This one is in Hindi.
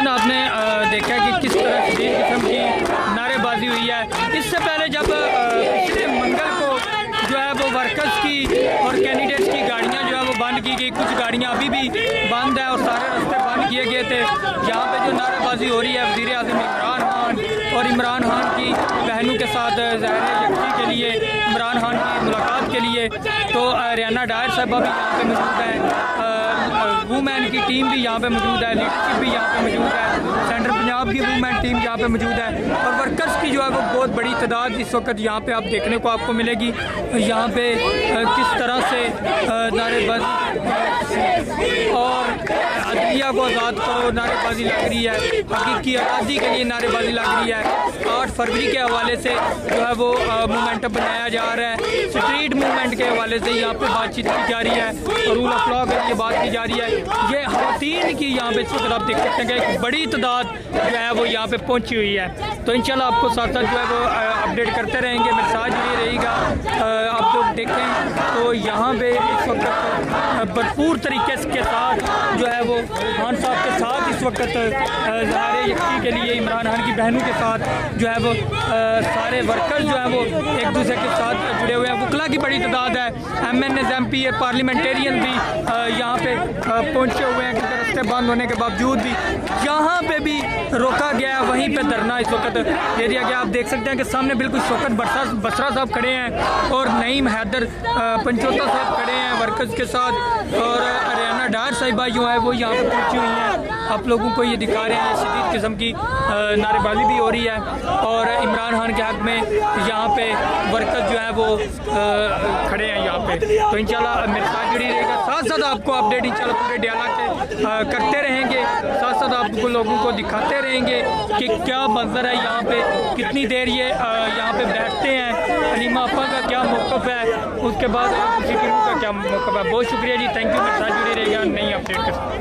नाज़रीन आपने देखा कि किस तरह शदीद किस्म की नारेबाजी हुई है। इससे पहले जब पिछले मंगल को जो है वो वर्कर्स की और कैंडिडेट्स की गाड़ियां जो है वो बंद की गई, कुछ गाड़ियां अभी भी बंद है और सारे रास्ते बंद किए गए थे। यहाँ पे जो नारेबाजी हो रही है वज़ीर आज़म इमरान खान और इमरान खान की बहनों के साथ ज़ाहिर यकती के लिए, इमरान खान की मुलाकात के लिए, तो रियाना डायर साहबा भी यहाँ पे मौजूद है, वूमेन की टीम भी यहाँ पे मौजूद है, लीडरशिप भी यहाँ पे मौजूद है, सेंट्रल पंजाब की वूमेन टीम यहाँ पे मौजूद है और वर्कर्स की जो है वो बहुत बड़ी तादाद इस वक्त यहाँ पे आप देखने को आपको मिलेगी। यहाँ पे किस तरह से नारेबाजी और अदलिया को आज़ाद करो नारेबाजी लग रही है, हकीकी आज़ादी के लिए नारेबाजी लग रही है। 8 फरवरी के हवाले से जो है वो मोमेंटम बनाया जा रहा है, स्ट्रीट मूवमेंट के हवाले से यहाँ पे बातचीत की जा रही है और रूल ऑफ लॉ के लिए बात की जा रही है। ये ख़वातीन की यहाँ पे इस वक्त आप देख सकते हैं कि एक बड़ी तादाद जो है वो यहाँ पे पहुँची हुई है। तो इंशाल्लाह आपको साथ साथ जो है वो अपडेट करते रहेंगे, मेरे साथ जुड़े रहेगा। आप लोग देखें तो यहाँ पे इस वक्त भरपूर तरीके के साथ जो है वो खान साहब के साथ इस वक्त ज़ाहिर यकती के लिए इमरान खान की बहनों के साथ जो है वो सारे वर्कर्स जो है वो एक दूसरे के साथ जुड़े हुए हैं। वकला की बड़ी तादाद है, MNs MP पार्लियामेंटेरियन भी यहाँ पे पहुँचे हुए हैं, क्योंकि रास्ते बंद होने के बावजूद भी यहाँ पे भी रोका गया है, वहीं पे धरना इस वक्त दे दिया गया। आप देख सकते हैं कि सामने बिल्कुल शौकत बसरा साहब खड़े हैं और नईम हैदर पंचोता साहब खड़े हैं वर्कर्स के साथ, और रियाना डायर साहिबा जो है वो यहाँ पे पहुँची हुई हैं। आप लोगों को ये दिखा रहे हैं, ये शदीद किस्म की नारेबाजी भी हो रही है और इमरान खान के हक में यहाँ पे वर्कर्स जो है वो खड़े हैं यहाँ पे। तो इंशाल्लाह मेरे साथ जुड़ी रहेगा, साथ साथ आपको अपडेट इंशाल्लाह पूरे डियाला के करते रहेंगे, साथ साथ आपको लोगों को दिखाते रहेंगे कि क्या मंजर है यहाँ पे, कितनी देर ये यहाँ पे बैठते हैं, हलीमा अपा का क्या मौक़िफ़ है, उसके बाद खुशी का क्या मौक़िफ़ है। बहुत शुक्रिया जी, थैंक यू, मेरे साथ जुड़ी रहेगा, नई अपडेट कर